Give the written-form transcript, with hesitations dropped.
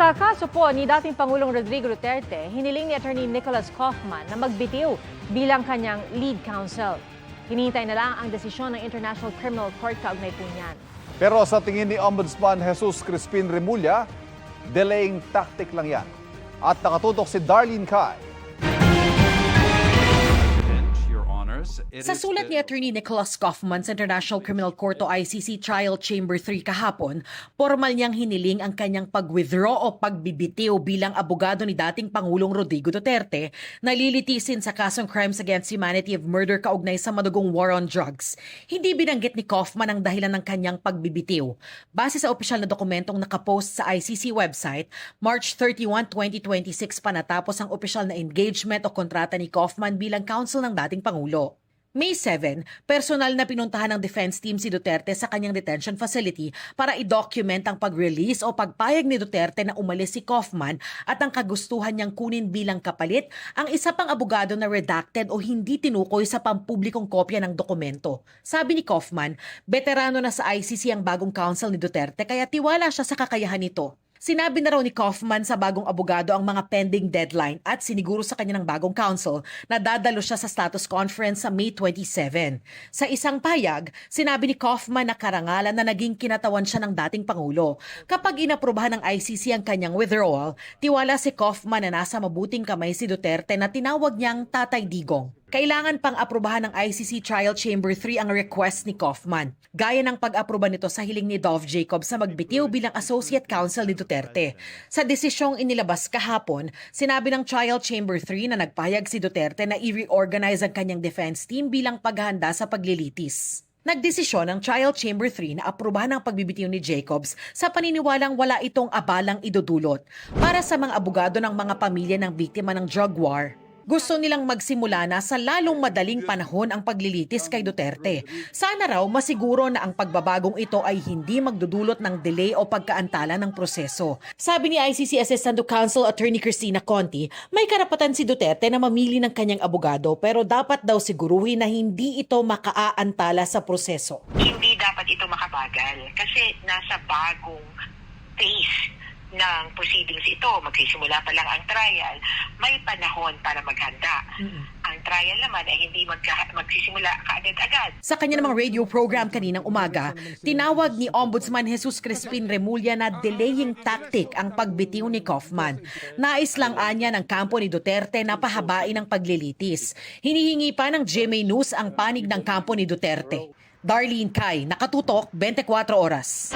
Sa kaso po ni dating Pangulong Rodrigo Duterte, hiniling ni Attorney Nicholas Kaufman na magbitiw bilang kanyang lead counsel. Hinihintay na lang ang desisyon ng International Criminal Court kaugnay po niyan. Pero sa tingin ni Ombudsman Jesus Crispin Remulla, delaying tactic lang yan. At nakatutok si Darlene Kai. Sa sulat ni Attorney Nicholas Kaufman sa International Criminal Court o ICC Trial Chamber 3 kahapon, formal niyang hiniling ang kanyang pag-withdraw o pagbibitiw bilang abogado ni dating Pangulong Rodrigo Duterte na lilitisin sa kasong Crimes Against Humanity of Murder kaugnay sa madugong war on drugs. Hindi binanggit ni Kaufman ang dahilan ng kanyang pagbibitiw. Base sa opisyal na dokumentong nakapost sa ICC website, March 31, 2026 pa natapos ang opisyal na engagement o kontrata ni Kaufman bilang counsel ng dating Pangulo. May 7, personal na pinuntahan ng defense team si Duterte sa kanyang detention facility para i-document ang pag-release o pagpayag ni Duterte na umalis si Kaufman at ang kagustuhan niyang kunin bilang kapalit ang isa pang abogado na redacted o hindi tinukoy sa pampublikong kopya ng dokumento. Sabi ni Kaufman, veterano na sa ICC ang bagong counsel ni Duterte kaya tiwala siya sa kakayahan nito. Sinabi na raw ni Kaufman sa bagong abogado ang mga pending deadline at siniguro sa kanya ng bagong counsel na dadalo siya sa status conference sa May 27. Sa isang payag, sinabi ni Kaufman na karangalan na naging kinatawan siya ng dating Pangulo. Kapag inaprubahan ng ICC ang kanyang withdrawal, tiwala si Kaufman na nasa mabuting kamay si Duterte na tinawag niyang Tatay Digong. Kailangan pang aprubahan ng ICC Trial Chamber 3 ang request ni Kaufman. Gaya ng pag-aproba nito sa hiling ni Dov Jacob sa magbitiw bilang Associate Counsel ni Duterte. Sa desisyong inilabas kahapon, sinabi ng Trial Chamber 3 na nagpahayag si Duterte na i-reorganize ang kanyang defense team bilang paghahanda sa paglilitis. Nagdesisyon ang Trial Chamber 3 na aprubahan ang pagbibitiw ni Jacobs sa paniniwalang wala itong abalang idudulot para sa mga abogado ng mga pamilya ng biktima ng drug war. Gusto nilang magsimula na sa lalong madaling panahon ang paglilitis kay Duterte. Sana raw masiguro na ang pagbabagong ito ay hindi magdudulot ng delay o pagkaantala ng proseso. Sabi ni ICC Assistant to Counsel Attorney Cristina Conti, may karapatan si Duterte na mamili ng kanyang abogado pero dapat daw siguruhin na hindi ito makaaantala sa proseso. Hindi dapat ito makabagal kasi nasa bagong phase ng proceedings ito. Magsisimula pa lang ang trial, may panahon para maghanda. Ang trial naman ay hindi magsisimula kaagad-agad. Sa kanya namang radio program kaninang umaga, tinawag ni Ombudsman Jesus Crispin Remulla na delaying tactic ang pagbitiw ni Kaufman. Nais lang anya ng kampo ni Duterte na pahabain ang paglilitis. Hinihingi pa ng GMA News ang panig ng kampo ni Duterte. Darlene Kai, nakatutok, 24 oras.